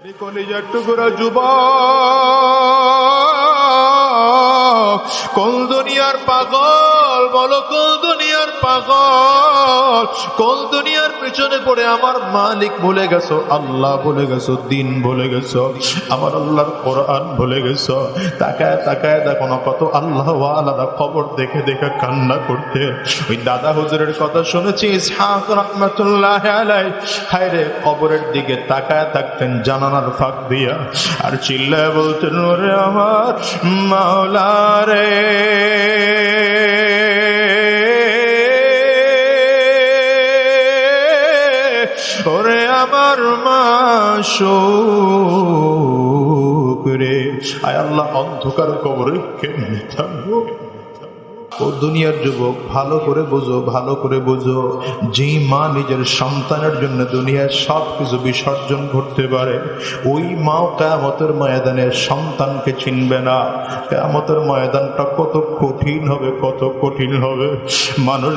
কলিজার টুকরা যুবক, কোন দুনিয়ার পাগল বলো, কোন দুনিয়ার পাগল, কোন দুনিয়ার পিছনে পড়ে আমার মালিক ভুলে গেছো, আল্লাহ ভুলে গেছো, দিন ভুলে গেছো, আমার আল্লাহর কোরআন ভুলে গেছো। তাকায় তাকায় দেখো না কত আল্লাহ ওয়ালারা খবর দেখে দেখে কান্না করতে। ওই দাদা হুজুরের কথা শুনেছি, ইসহাক রাহমাতুল্লাহ আলাইহি, হায়রে কবরের দিকে তাকায় থাকতেন জানালার ফাঁক দিয়া, আর চিল্লায় বলতেন, ওরে আমার মাওলা রে, ওরে আমার মাশউক রে, আয় আল্লাহ অন্ধকার কবরে কেমনে থাকবো। ও দুনিয়ার যুবক, ভালো করে বোঝো, ভালো করে বোঝো, যেই মা নিজের সন্তানের জন্য দুনিয়ার সবকিছু বিসর্জন করতে পারে, ওই মাও কিয়ামতের ময়দানে সন্তানকে চিনবে না। কিয়ামতের ময়দানটা কত কঠিন হবে, কত কঠিন হবে। মানুষ